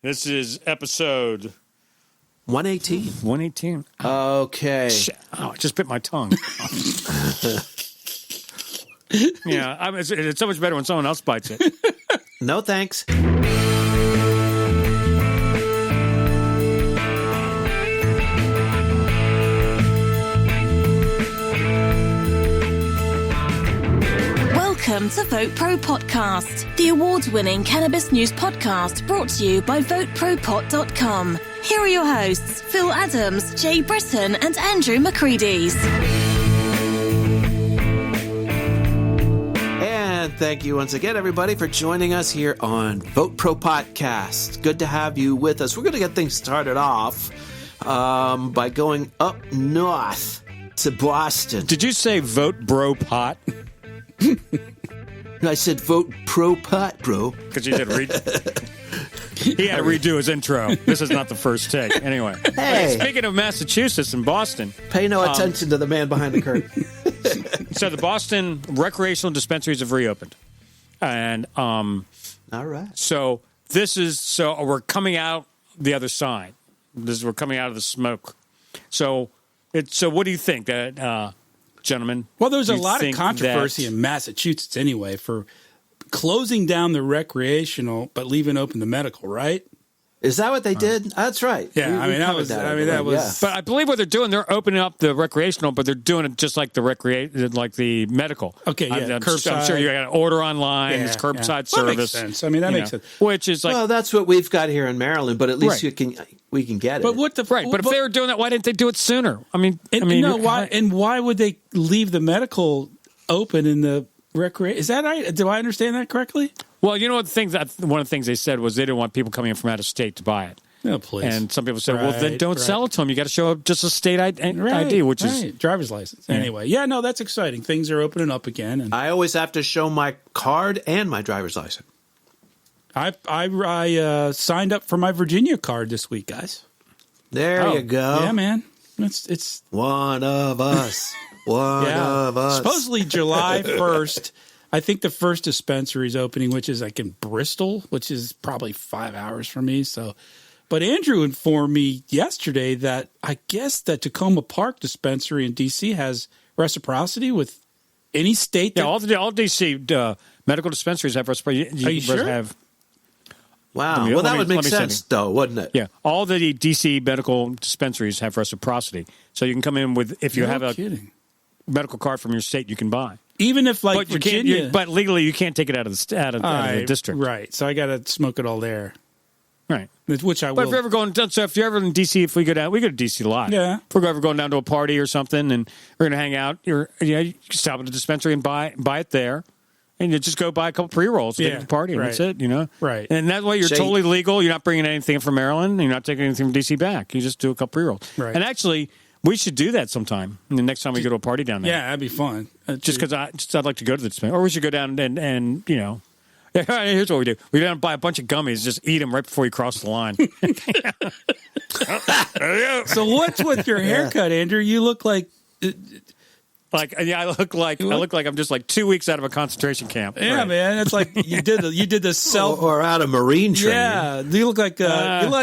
This is episode 118. 118. Okay. Oh, I just bit my tongue. Yeah, it's so much better when someone else bites it. No thanks. Welcome to VoteProPot-Cast, the award-winning cannabis news podcast brought to you by VoteProPot.com. Here are your hosts, Phil Adams, Jay Britton, and Andrew McCreadies. And thank you once again, everybody, for joining us here on VoteProPot-Cast. Good to have you with us. We're going to get things started off by going up north to Boston. Did you say vote bro pot? I said vote pro pot, bro. Because you did read. He had to redo his intro. This is not the first take. Anyway. Hey. Speaking of Massachusetts and Boston. Pay no attention to the man behind the curtain. So the Boston recreational dispensaries have reopened. And all right. So we're coming out the other side. We're coming out of the smoke. So what do you think, that gentlemen? Well, there's a lot of controversy in Massachusetts anyway for closing down the recreational but leaving open the medical, right? Is that what they did? That's right. Yeah, that was. Yeah. But I believe what they're doing, they're opening up the recreational, but they're doing it just like the medical. Okay, yeah. I'm sure you got to order online. It's curbside service. That makes sense. That makes sense. Which is like, well, that's what we've got here in Maryland, but at least we can get it. But what the But if they were doing that, why didn't they do it sooner? Why would they leave the medical open in the recreation? Is that right? Do I understand that correctly? Well, you know what one of the things they said was they didn't want people coming in from out of state to buy it. No, please. And some people said, well, then don't sell it to them. You got to show up just a state ID, which is driver's license. Anyway, that's exciting. Things are opening up again. And I always have to show my card and my driver's license. I signed up for my Virginia card this week, guys. There you go. Yeah, man. It's one of us. One of us. Supposedly July 1st. I think the first dispensary is opening, which is like in Bristol, which is probably 5 hours from me. So, but Andrew informed me yesterday that I guess that Tacoma Park dispensary in D.C. has reciprocity with any state. Yeah, all D.C. Medical dispensaries have reciprocity. Are you sure? Wow. Well, that would make sense, though, wouldn't it? Yeah. All the D.C. medical dispensaries have reciprocity. So you can come in with, if you have a medical card from your state, you can buy. Even if, like, Virginia. But legally, you can't take it out of the district. Right. So I got to smoke it all there. Right. Which I will. But if you're ever in D.C., we go to D.C. a lot. Yeah. If we're ever going down to a party or something and we're going to hang out, you can stop at the dispensary and buy it there. And you just go buy a couple pre-rolls, take it to the party, and that's it, Right. And that way you're totally legal. You're not bringing anything from Maryland. And you're not taking anything from D.C. back. You just do a couple pre-rolls. Right. And actually, we should do that sometime. The next time we go to a party down there. Yeah, that'd be fun. Just because I'd like to go to the dispensary. Or we should go down and here's what we do. We go down and buy a bunch of gummies, just eat them right before you cross the line. There you go. So what's with your haircut, Andrew? You look like... I look like I'm just like 2 weeks out of a concentration camp. Yeah, right. Man, it's like you did the self or out of Marine training. Yeah, you look like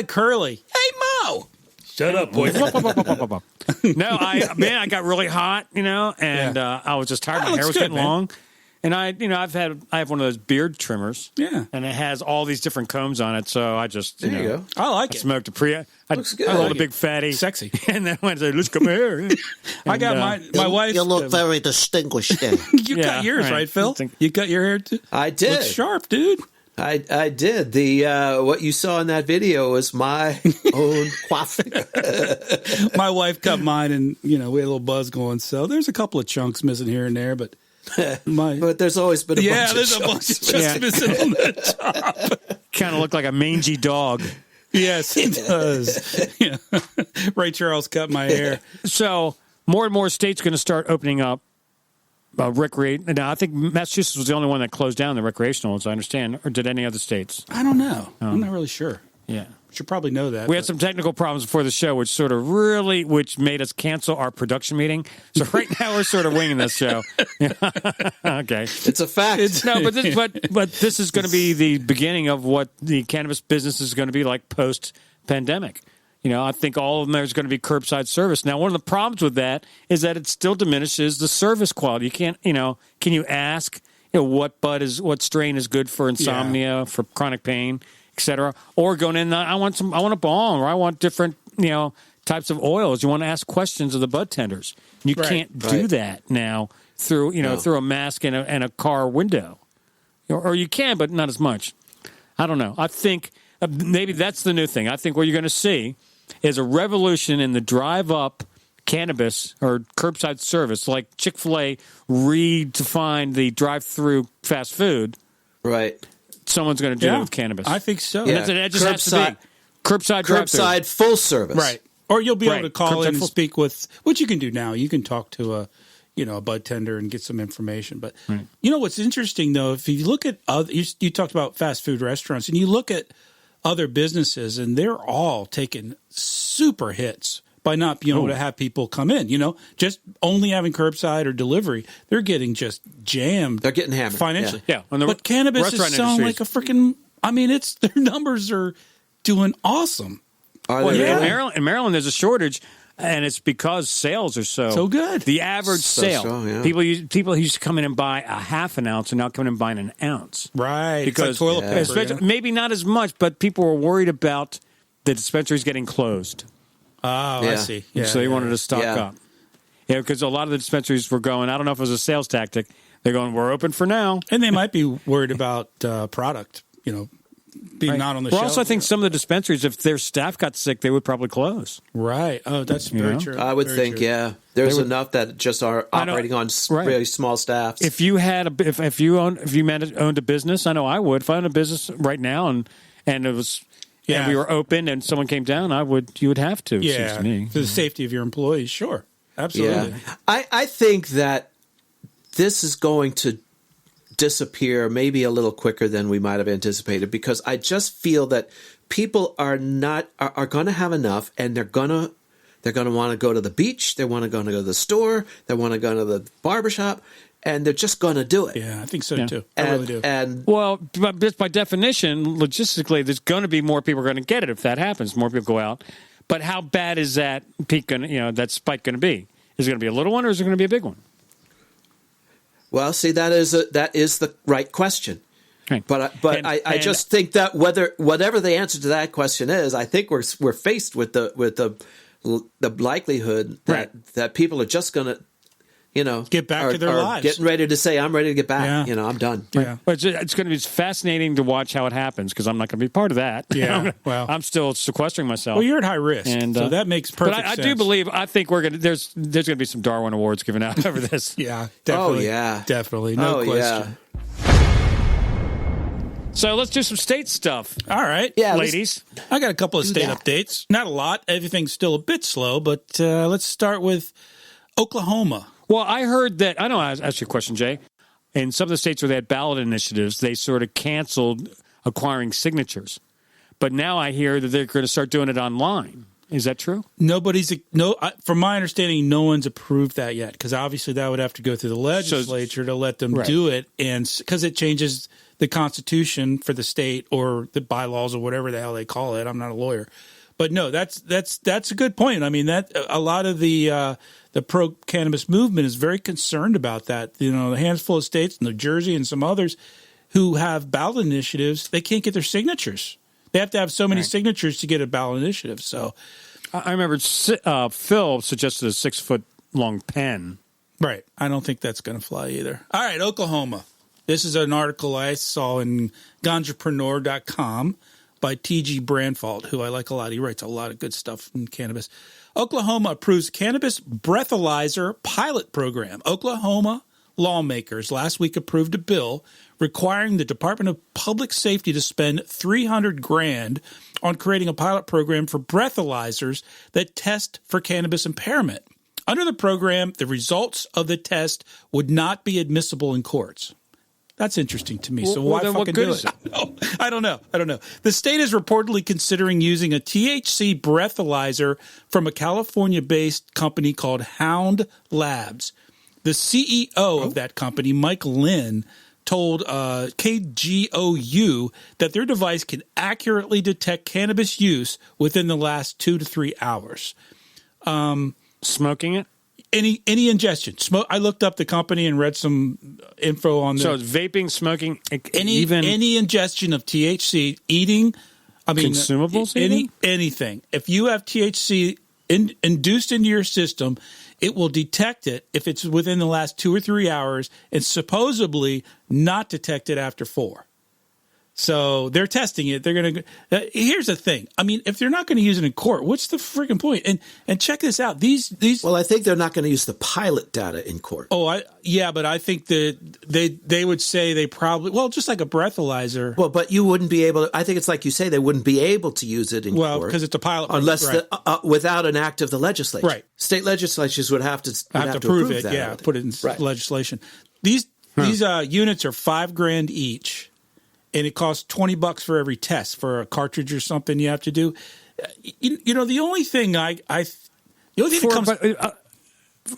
Curly. Hey, Mo, shut up, boy. No, I got really hot, and I was just tired. My hair was getting long, and I have one of those beard trimmers. Yeah, and it has all these different combs on it. So I just there you go. I like it. Smoked a Prius. Looks good. I rolled a big fatty, sexy, and then went and said, "Let's come here." I got my wife. You look very distinguished there. You got yours right, Phil. You cut your hair too. I did. Looks sharp, dude. I did. The what you saw in that video was my own coiffure. My wife cut mine, and we had a little buzz going. So there's a couple of chunks missing here and there, but there's always been a bunch of there's a bunch of chunks missing on the top. Kind of look like a mangy dog. Yes, it does. Yeah. Ray Charles cut my hair. So more and more states going to start opening up recreate. Now, I think Massachusetts was the only one that closed down the recreational, as I understand. Or did any other states? I don't know. I'm not really sure. Yeah. Should probably know that. We had some technical problems before the show, which made us cancel our production meeting. So right now we're sort of winging this show. Okay, It's a fact. no, but this is going to be the beginning of what the cannabis business is going to be like post pandemic. I think all of them there's going to be curbside service. Now, one of the problems with that is that it still diminishes the service quality. You can't, can you ask, what strain is good for insomnia, for chronic pain, etc. Or going in, I want a bong, or I want different, types of oils. You want to ask questions of the bud tenders. You can't do that now through, through a mask and a car window, or you can, but not as much. I don't know. I think maybe that's the new thing. I think what you're going to see is a revolution in the drive-up cannabis or curbside service, like Chick-fil-A redefined the drive-through fast food. Right. Someone's going to do it with cannabis. I think so. Yeah. That just has to be curbside drive-through. Curbside full service. Right. Or you'll be able to call Curbside in and speak with, which you can do now. You can talk to a bud tender and get some information. But what's interesting though, if you look at you talked about fast food restaurants, and you look at other businesses, and they're all taking super hits by not being able to have people come in. Just only having curbside or delivery, they're getting just jammed. They're getting hammered financially. Yeah. But cannabis is selling like a freaking. I mean, their numbers are doing awesome. Are they really? In Maryland, there's a shortage, and it's because sales are so good. The average sale, strong, yeah. people used to come in and buy a half an ounce, and now come in and buying an ounce. Right. Because it's like toilet paper, maybe not as much, but people were worried about the dispensaries getting closed. Oh, I see. Yeah, so they wanted to stock Yeah. up. Yeah, because a lot of the dispensaries were going, I don't know if it was a sales tactic. They're going, we're open for now. And they might be worried about product, being not on the shelf. Also, I think some of the dispensaries, if their staff got sick, they would probably close. Right. Oh, that's very true. I would think, there's enough that just are operating on really small staffs. If you had if you owned a business, I know I would. If I owned a business right now and it was and we were open and someone came down, you would have to. Yeah, it seems to me. for the safety of your employees, sure, absolutely. Yeah. I think that this is going to disappear maybe a little quicker than we might have anticipated, because I just feel that people are going to have enough, and they're going to want to go to the beach, they want to go to the store, they want to go to the barbershop, and they're just going to do it. Yeah, I think so too. I really do. And well, just by definition, logistically, there's going to be more people going to get it if that happens. More people go out. But how bad is that peak going to, that spike going to be? Is it going to be a little one, or is it going to be a big one? Well, see, that is the right question. Right. But I just think that whatever the answer to that question is, I think we're faced with the likelihood that people are just going to, get back to their lives, getting ready to say, I'm ready to get back. Yeah. I'm done. Yeah. But it's going to be fascinating to watch how it happens, because I'm not going to be part of that. Yeah. Well, I'm still sequestering myself. Well, you're at high risk, and so that makes perfect sense. But I think we're going to. There's going to be some Darwin Awards given out over this. Yeah. Definitely. Oh yeah. Definitely. No question. Yeah. So let's do some state stuff. All right. Yeah, ladies. I got a couple of state updates. Not a lot. Everything's still a bit slow, but let's start with Oklahoma. Well, I heard that. I know. I asked you a question, Jay. In some of the states where they had ballot initiatives, they sort of canceled acquiring signatures. But now I hear that they're going to start doing it online. Is that true? From my understanding, no one's approved that yet, because obviously that would have to go through the legislature to let them do it, and because it changes the constitution for the state or the bylaws or whatever the hell they call it. I'm not a lawyer, but no, that's a good point. I mean, that a lot of the pro-cannabis movement is very concerned about that. A handful of states, New Jersey and some others, who have ballot initiatives, they can't get their signatures. They have to have so many signatures to get a ballot initiative. So, I remember Phil suggested a 6-foot-long pen. Right. I don't think that's going to fly either. All right, Oklahoma. This is an article I saw in ganjapreneur.com by T.G. Brandfault, who I like a lot. He writes a lot of good stuff in cannabis. Oklahoma approves Cannabis Breathalyzer pilot program. Oklahoma lawmakers last week approved a bill requiring the Department of Public Safety to spend $300,000 on creating a pilot program for breathalyzers that test for cannabis impairment. Under the program, the results of the test would not be admissible in courts. That's interesting to me. So Well, why then what fucking good do is it? I don't know. The state is reportedly considering using a THC breathalyzer from a California-based company called Hound Labs. The CEO of that company, Mike Lynn, told KGOU that their device can accurately detect cannabis use within the last 2 to 3 hours. Smoking it? Any ingestion. I looked up the company and read some info on So it's vaping, smoking, any ingestion of THC, eating, consumables, anything. If you have THC induced into your system, it will detect it if it's within the last 2 or 3 hours, and supposedly not detect it after 4. So they're testing it. They're going to. Here's the thing. I mean, if they're not going to use it in court, what's the freaking point? And check this out. These. Well, I think they're not going to use the pilot data in court. Oh, but I think that they would say they probably just like a breathalyzer. Well, but you wouldn't be able to. I think it's like you say, they wouldn't be able to use it in court. Because it's a pilot, unless right. without an act of the legislature. Right. State legislatures would have to prove approve it. that. Yeah, put it in right. legislation. These units are $5,000 each. And it costs $20 for every test for a cartridge or something you have to do. The only thing that comes.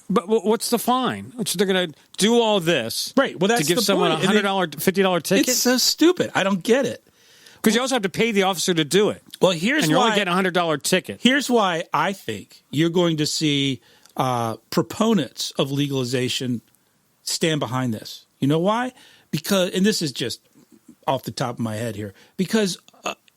But what's the fine? So they're going to do all this, right? Well, that's to give the someone point. $100, $50 ticket. It's so stupid. I don't get it. Because you also have to pay the officer to do it. Well, and you're only getting a $100 ticket. Here's why I think you're going to see proponents of legalization stand behind this. You know why? Because, and this is just off the top of my head here, because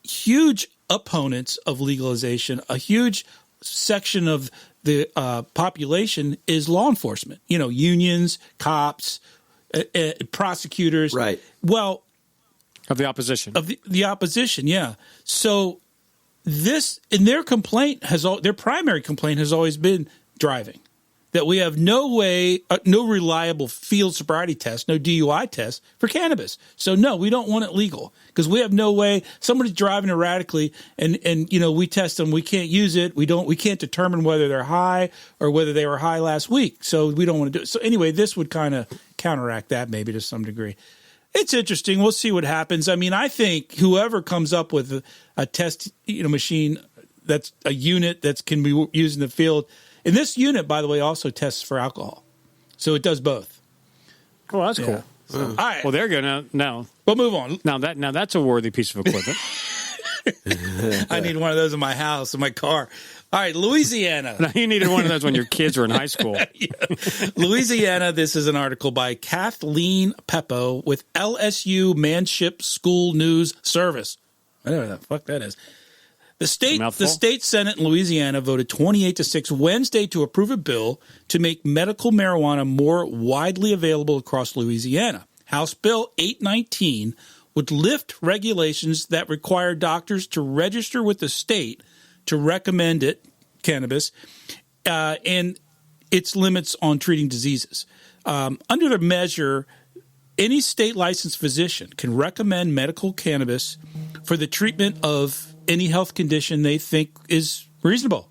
huge opponents of legalization, a huge section of the population is law enforcement, unions, cops, prosecutors. Right. Well, of the opposition. Of the opposition, yeah. So this, in their complaint, their primary complaint has always been driving. That we have no reliable field sobriety test, no DUI test for cannabis. So no, we don't want it legal because we have no way. Somebody's driving erratically, and we test them. We can't use it. We can't determine whether they're high or whether they were high last week. So we don't want to do it. So anyway, this would kind of counteract that maybe to some degree. It's interesting. We'll see what happens. I mean, I think whoever comes up with a test machine that's a unit that can be used in the field. And this unit, by the way, also tests for alcohol. So it does both. Oh, that's cool. So, all right. Well, there you go. Now we'll move on. Now that's a worthy piece of equipment. I need one of those in my house, in my car. All right, Louisiana. Now, you needed one of those when your kids were in high school. Yeah. Louisiana, this is an article by Kathleen Peppo with LSU Manship School News Service. I don't know what the fuck that is. The state Senate in Louisiana voted 28-6 Wednesday to approve a bill to make medical marijuana more widely available across Louisiana. House Bill 819 would lift regulations that require doctors to register with the state to recommend cannabis, and its limits on treating diseases. Under the measure, any state licensed physician can recommend medical cannabis for the treatment of any health condition they think is reasonable.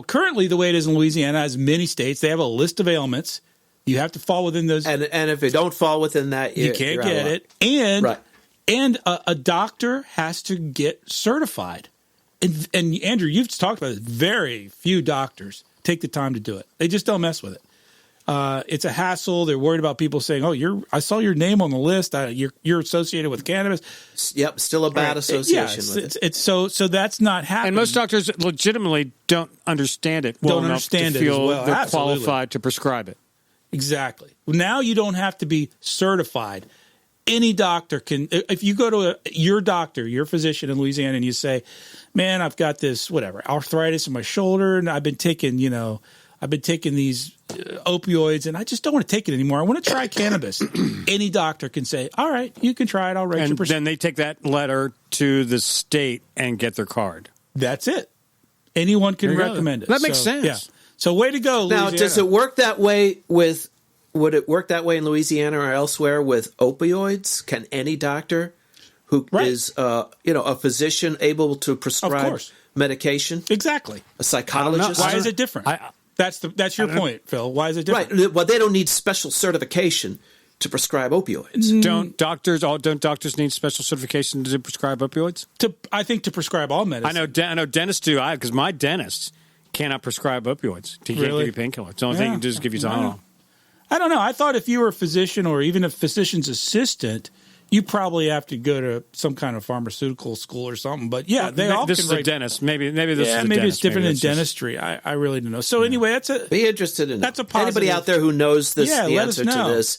Currently the way it is in Louisiana, as many states, they have a list of ailments. You have to fall within those. And if you don't fall within that, you can't get it. And a doctor has to get certified. And Andrew, you've talked about it. Very few doctors take the time to do it. They just don't mess with it. It's a hassle. They're worried about people saying, "Oh, I saw your name on the list. You're associated with cannabis." Yep, still a bad association with it. It's so that's not happening. And most doctors legitimately don't understand it well enough to feel they're qualified to prescribe it. Exactly. Now you don't have to be certified. Any doctor can. If you go to your doctor, your physician in Louisiana, and you say, "Man, I've got this arthritis in my shoulder, and I've been taking these opioids, and I just don't want to take it anymore. I want to try cannabis." Any doctor can say, "All right, you can try it. I'll write your prescription." And then they take that letter to the state and get their card. That's it. Anyone can recommend it. That makes sense. Yeah. So way to go, Louisiana. Now, does it work that way with? Would it work that way in Louisiana or elsewhere with opioids? Can any doctor who is a physician able to prescribe medication? Exactly. A psychologist? Why is it different? That's your point, Phil. Why is it different? Right. Well, they don't need special certification to prescribe opioids. Don't doctors need special certification to prescribe opioids? I think to prescribe all medicine. I know dentists do. Because my dentist cannot prescribe opioids. He can't give you painkillers. The only thing he can do is give you Tylenol. I don't know. I thought if you were a physician or even a physician's assistant, you probably have to go to some kind of pharmaceutical school or something. But yeah, they all this can is a dentist. Maybe this is a maybe dentist. it's different in dentistry. I really don't know. So anyway, that's a Be interested in that's a that. positive. Anybody out there who knows this, the let us answer to know. this.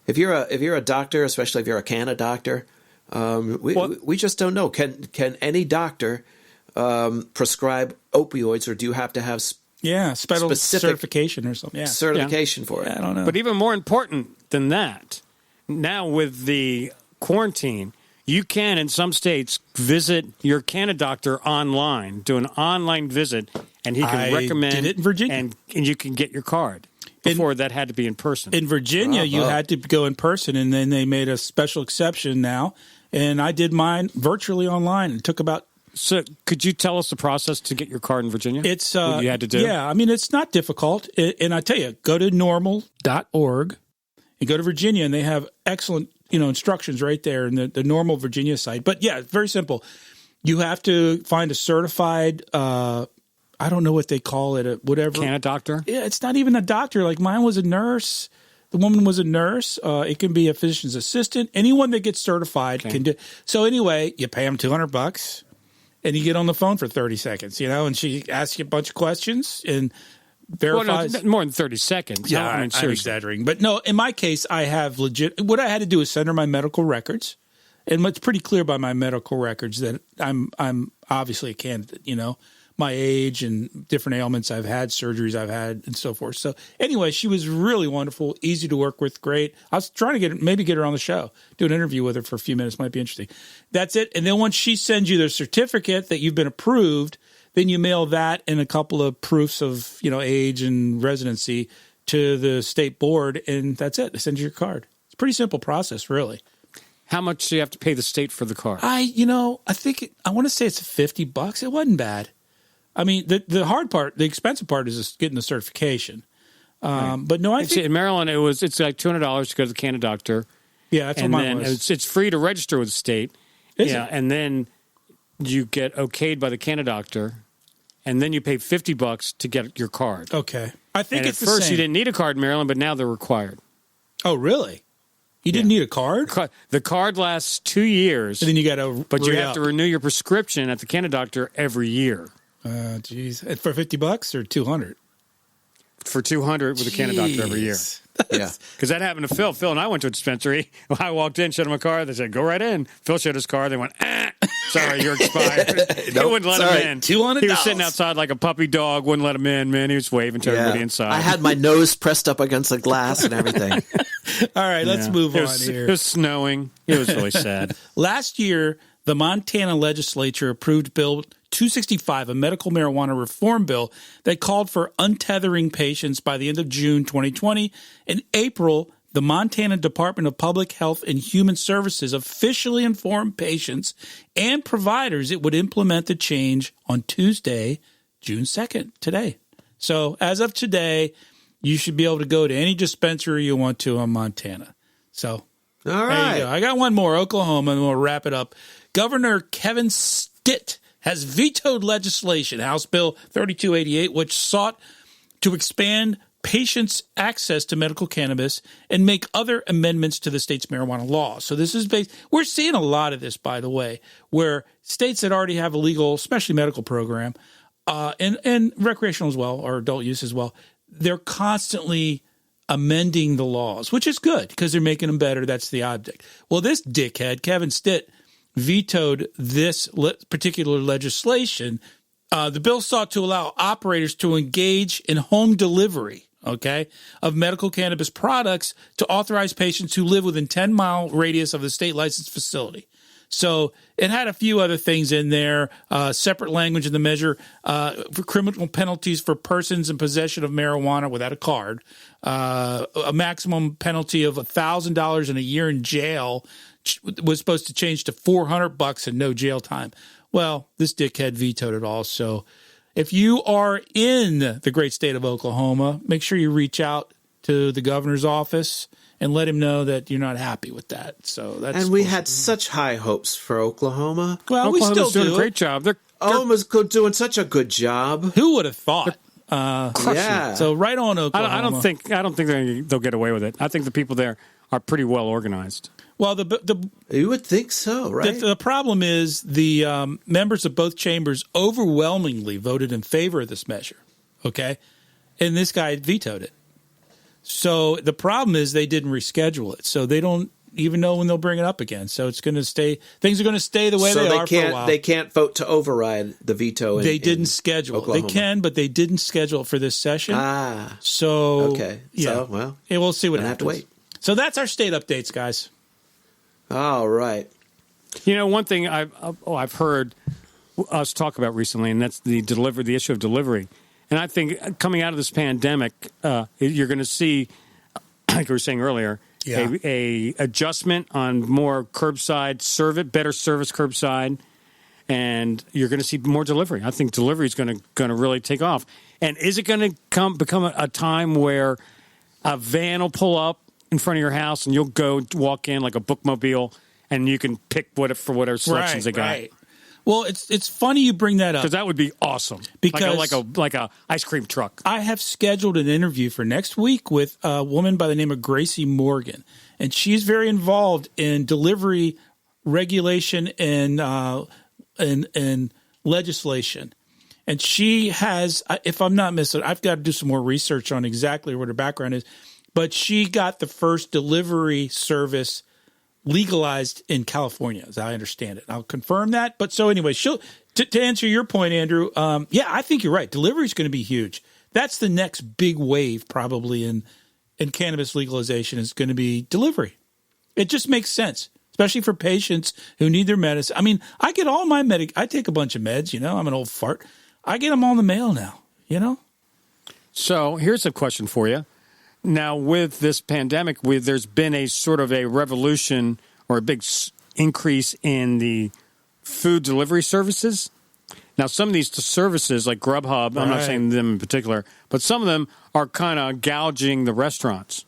If you're a doctor, especially if you're a Canna doctor, we just don't know. Can any doctor prescribe opioids, or do you have to have specific certification or something? certification for it? I don't know. But even more important than that, now with the quarantine, you can, in some states, visit your Canna doctor online, do an online visit, and he can recommend did it in Virginia. and you can get your card. Before that had to be in person. In Virginia, you had to go in person, and then they made a special exception now. And I did mine virtually online. It took about. So, could you tell us the process to get your card in Virginia? It's what you had to do. Yeah, I mean it's not difficult. And I tell you, go to normal.org and go to Virginia, and they have excellent instructions right there in the Normal Virginia site. But yeah, it's very simple. You have to find a certified. I don't know what they call it, whatever. Canna doctor? Yeah, it's not even a doctor. Like mine was a nurse. The woman was a nurse. It can be a physician's assistant. Anyone that gets certified can do. So anyway, you pay them $200 and you get on the phone for 30 seconds, and she asks you a bunch of questions and verifies. Well, no, more than 30 seconds. Yeah, I'm I'm exaggerating. But no, in my case, I have legit. What I had to do is send her my medical records. And it's pretty clear by my medical records that I'm obviously a candidate, my age and different ailments I've had, surgeries I've had, and so forth. So anyway, she was really wonderful, easy to work with, great. I was trying to get her on the show, do an interview with her for a few minutes, might be interesting. That's it. And then once she sends you the certificate that you've been approved, then you mail that and a couple of proofs of age and residency to the state board, and that's it. They send you your card. It's a pretty simple process, really. How much do you have to pay the state for the card? I think I want to say it's $50. It wasn't bad. I mean, the hard part, the expensive part is just getting the certification. But no, I think in Maryland it's like $200 to go to the Canna doctor. Yeah, that's what mine was. It's free to register with the state. Is it? And then you get okayed by the Canna doctor, and then you pay $50 to get your card. Okay, I think and it's at the first same. you didn't need a card in Maryland, but now they're required. Oh, really? You didn't need a card? The card lasts 2 years, And then you got to but you have to renew your prescription at the Canna doctor every year. Geez, for $50 or $200? For $200 with a Canna doctor every year. Yeah. Because that happened to Phil. Phil and I went to a dispensary. I walked in, showed him a card. They said, go right in. Phil showed his card. They went, sorry, you're expired. They wouldn't let him in. $200. He was sitting outside like a puppy dog, wouldn't let him in, man. He was waving to everybody inside. I had my nose pressed up against the glass and everything. All right, let's move on here. It was snowing. It was really sad. Last year, the Montana legislature approved Bill 265, a medical marijuana reform bill that called for untethering patients by the end of June 2020. In April, the Montana Department of Public Health and Human Services officially informed patients and providers it would implement the change on Tuesday, June 2nd, today. So as of today, you should be able to go to any dispensary you want to in Montana. So All right. there you go. I got one more, Oklahoma, and we'll wrap it up. Governor Kevin Stitt has vetoed legislation, House Bill 3288, which sought to expand patients' access to medical cannabis and make other amendments to the state's marijuana law. So this is based. We're seeing a lot of this, by the way, where states that already have a legal, especially medical program, and recreational as well, or adult use as well, they're constantly amending the laws, which is good because they're making them better. That's the object. Well, this dickhead, Kevin Stitt, vetoed this particular legislation. The bill sought to allow operators to engage in home delivery, of medical cannabis products to authorized patients who live within 10-mile radius of the state licensed facility. So it had a few other things in there, separate language in the measure for criminal penalties for persons in possession of marijuana without a card, a maximum penalty of $1,000 and a year in jail was supposed to change to $400 and no jail time. Well, this dickhead vetoed it all. So if you are in the great state of Oklahoma, make sure you reach out to the governor's office and let him know that you're not happy with that. So that's And we had such high hopes for Oklahoma. well, we still doing do a great job. They're Oklahoma's doing such a good job. Who would have thought? Yeah. So right on Oklahoma. I don't think they'll get away with it. I think the people there are pretty well organized. Well, the You would think so, right? The problem is the members of both chambers overwhelmingly voted in favor of this measure, okay? And this guy vetoed it. So the problem is they didn't reschedule it. So they don't even know when they'll bring it up again. So it's going to stay – things are going to stay the way they are for a while. They can't vote to override the veto They didn't schedule it. They can, but they didn't schedule it for this session. So okay. Yeah. So, well, yeah, we'll see what we'll happens. have to wait. So that's our state updates, guys. All right. You know, one thing I've heard us talk about recently, and that's the issue of delivery. And I think coming out of this pandemic, you're going to see, like we were saying earlier, a adjustment on more curbside better service curbside, and you're going to see more delivery. I think delivery is going to really take off. And is it going to become a time where a van will pull up in front of your house and you'll go walk in like a bookmobile and you can pick whatever selections they got? Right. Well, it's funny you bring that up because that would be awesome. Because like a ice cream truck. I have scheduled an interview for next week with a woman by the name of Gracie Morgan, and she's very involved in delivery regulation and legislation. And she has, if I'm not mistaken, I've got to do some more research on exactly what her background is, but she got the first delivery service legalized in California, as I understand it. I'll confirm that. But so anyway, to answer your point, Andrew, I think you're right. Delivery is going to be huge. That's the next big wave probably in cannabis legalization is going to be delivery. It just makes sense, especially for patients who need their medicine. I mean, I get all my I take a bunch of meds, I'm an old fart. I get them all in the mail now, So here's a question for you. Now, with this pandemic, there's been a sort of a revolution or a big increase in the food delivery services. Now, some of these services, like Grubhub, I'm not saying them in particular, but some of them are kind of gouging the restaurants.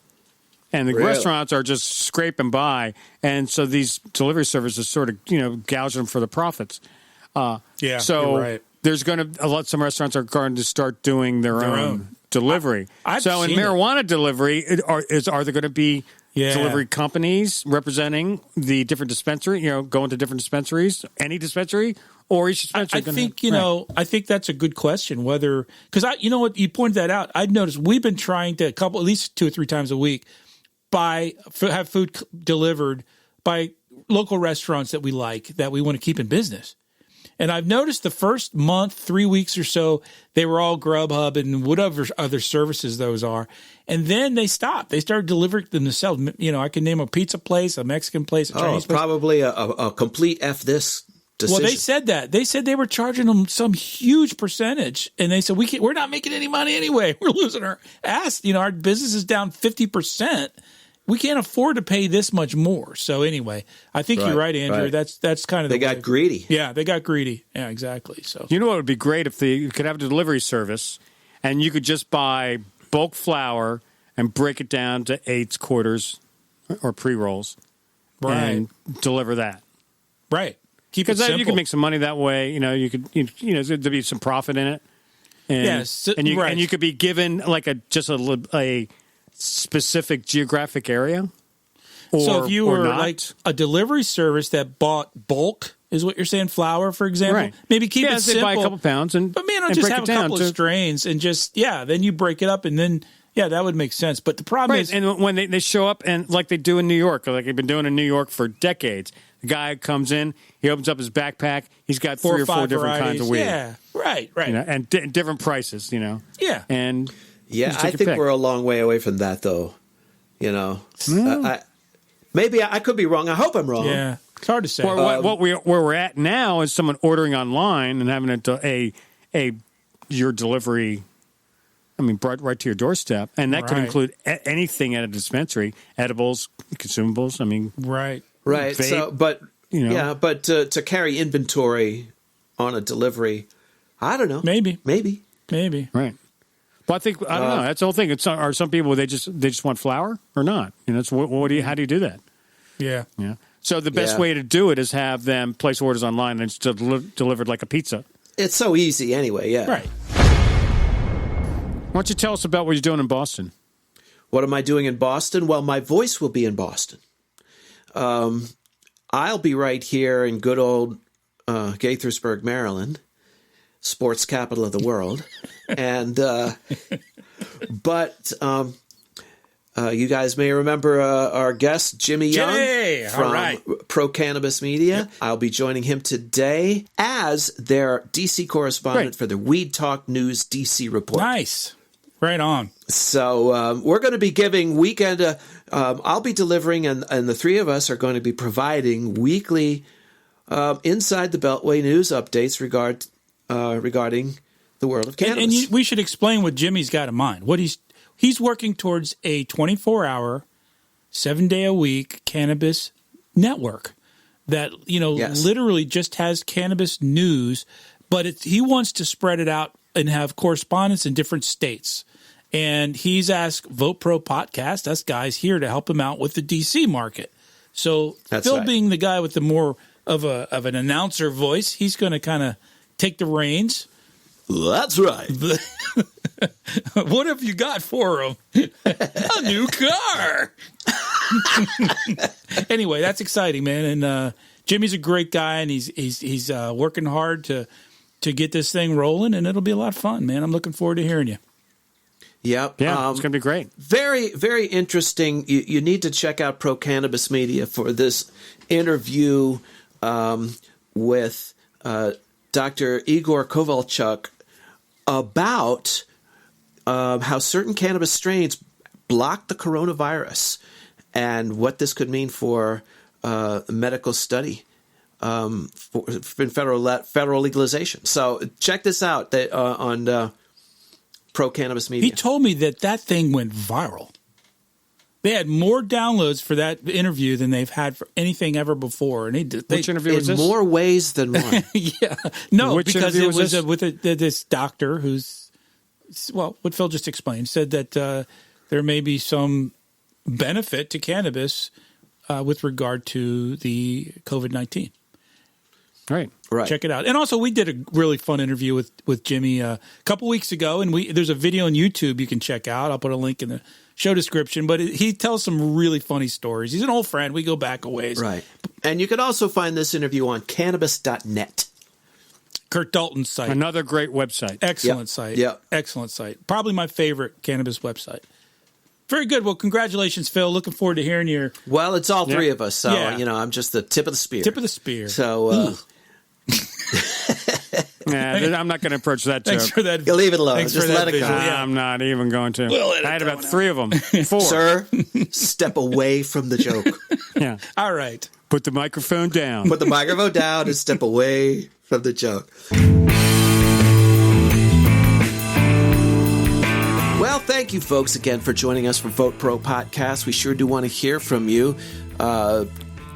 And the restaurants are just scraping by. And so these delivery services sort of, gouge them for the profits. So you're right. There's some restaurants are going to start doing their own delivery. So in marijuana delivery, are there going to be delivery companies representing the different dispensary, going to different dispensaries, any dispensary, or each dispensary? I think that's a good question. Whether, because what, you pointed that out. I'd noticed we've been trying to at least 2 or 3 times a week, have food delivered by local restaurants that we like, that we want to keep in business. And I've noticed the first month, 3 weeks or so, they were all Grubhub and whatever other services those are. And then they stopped. They started delivering them themselves. I can name a pizza place, a Mexican place, a Chinese place. Probably a complete F this decision. Well, they said that. They said they were charging them some huge percentage. And they said, we're not making any money anyway. We're losing our ass. Our business is down 50%. We can't afford to pay this much more. So anyway, I think you're right, Andrew. Right. That's kind of they got greedy. Yeah, they got greedy. Yeah, exactly. So what would be great if you could have a delivery service, and you could just buy bulk flour and break it down to eighths, quarters, or pre-rolls, and deliver that. Right. Keep it simple. You can make some money that way. You could there'd be some profit in it. And, and you could be given like a specific geographic area. So if you were like a delivery service that bought bulk, is what you're saying, flour, for example, right. Maybe keep it simple. Buy a couple pounds but just have a couple of strains and just then you break it up and then that would make sense. But the problem is, and when they show up and like they do in New York, like they've been doing in New York for decades. The guy comes in, he opens up his backpack, he's got 3 or 4 different kinds of weed. Yeah, right. And different prices, Yeah. And I think we're a long way away from that, though. Maybe I could be wrong. I hope I'm wrong. Yeah, it's hard to say. Where we're at now is someone ordering online and having your delivery. Brought right to your doorstep, and that could include anything at a dispensary, edibles, consumables. Right. Vape, So, but to carry inventory on a delivery, I don't know. Maybe. Right. But I think I don't know. That's the whole thing. Are some people they just want flour or not? And that's how do you do that? Yeah. Yeah. So the best way to do it is have them place orders online and it's delivered like a pizza. It's so easy anyway. Yeah. Right. Why don't you tell us about what you're doing in Boston? What am I doing in Boston? Well, my voice will be in Boston. I'll be right here in good old Gaithersburg, Maryland, sports capital of the world. And but you guys may remember our guest, Jimmy Young from Pro Cannabis Media. Yep. I'll be joining him today as their DC correspondent for the Weed Talk News DC report. Nice. Right on. So we're going to be giving weekend. I'll be delivering, and the three of us are going to be providing weekly inside the Beltway news updates regarding the world of cannabis. And we should explain what Jimmy's got in mind. What he's working towards a 24-hour, 7-day-a-week cannabis network that literally just has cannabis news, but he wants to spread it out and have correspondents in different states. And he's asked VoteProPot-Cast, us guys here, to help him out with the DC market. So Phil, being the guy with the more of an announcer voice, he's going to kind of take the reins. That's right. What have you got for him? A new car. Anyway, that's exciting, man. And Jimmy's a great guy, and he's working hard to get this thing rolling, and it'll be a lot of fun, man. I'm looking forward to hearing you. Yep. Yeah, it's going to be great. Very, very interesting. You need to check out Pro Cannabis Media for this interview with Dr. Igor Kovalchuk about how certain cannabis strains block the coronavirus and what this could mean for medical study for federal legalization. So check this out on Pro Cannabis Media. He told me that thing went viral. They had more downloads for that interview than they've had for anything ever before. And which interview was this? In more ways than one. Yeah. No, because it was with this doctor who's, well, what Phil just explained, said that there may be some benefit to cannabis with regard to the COVID-19. Right. Check it out. And also, we did a really fun interview with Jimmy a couple weeks ago, and there's a video on YouTube you can check out. I'll put a link in the show description. But he tells some really funny stories. He's an old friend. We go back a ways. Right. And you can also find this interview on cannabis.net. Kurt Dalton's site. Another great website. Excellent site. Yeah. Excellent site. Probably my favorite cannabis website. Very good. Well, congratulations, Phil. Looking forward to hearing your... Well, it's all three of us, so, I'm just the tip of the spear. Tip of the spear. So... I'm not going to approach that joke. Thanks for that. You leave it alone. Thanks Just let it go. I'm not even going to. I had about 3 of them. 4. Sir, step away from the joke. Yeah. All right. Put the microphone down. Put the microphone down and step away from the joke. Well, thank you, folks, again for joining us for Vote Pro Podcast. We sure do want to hear from you.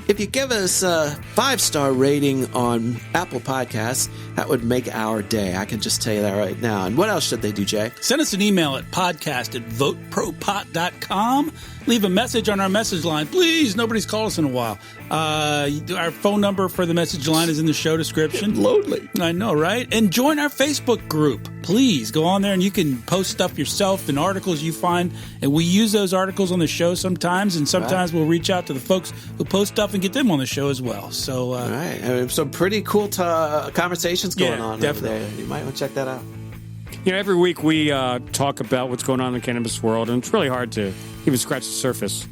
If you give us a 5-star rating on Apple Podcasts, that would make our day. I can just tell you that right now. And what else should they do, Jay? Send us an email at podcast@votepropot.com. Leave a message on our message line. Please, nobody's called us in a while. Our phone number for the message line is in the show description. Lonely. I know, right? And join our Facebook group. Please go on there and you can post stuff yourself and articles you find. And we use those articles on the show sometimes. And sometimes we'll reach out to the folks who post stuff and get them on the show as well. So, all right. I mean, some pretty cool conversations going on definitely. over there. You might want to check that out. Every week we talk about what's going on in the cannabis world, and it's really hard to even scratch the surface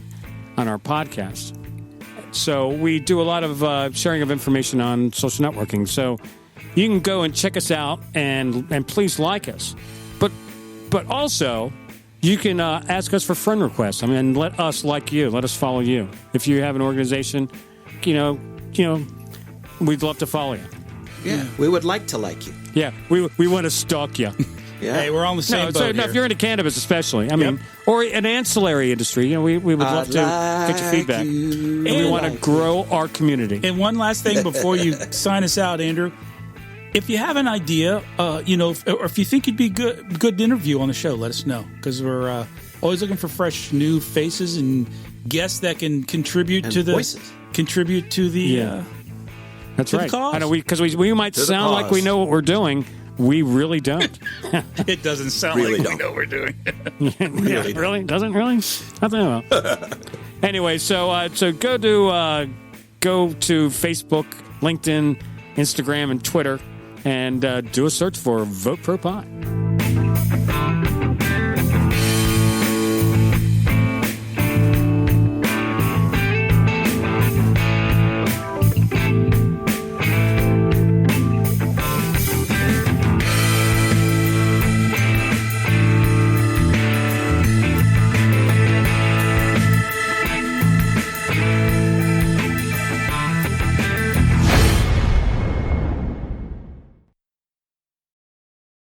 on our podcast. So we do a lot of sharing of information on social networking. So you can go and check us out and please like us. But also you can ask us for friend requests. I mean, let us like you. Let us follow you. If you have an organization, we'd love to follow you. Yeah, we would like to like you. Yeah, we want to stalk you. Yeah. Hey, we're on the same boat if you're into cannabis, especially, or an ancillary industry, we would love to get your feedback. And we want to grow our community. And one last thing before you sign us out, Andrew. if you have an idea, or if you think you'd be good interview on the show, let us know, because we're always looking for fresh new faces and guests that can contribute to the voices. That's to right. the cause. I know because we might sound like we know what we're doing. We really don't. It doesn't sound Really like don't. we know what we're doing. Really? Doesn't really? I don't know. Anyway, so go to Facebook, LinkedIn, Instagram, and Twitter, and do a search for Vote Pro Pot.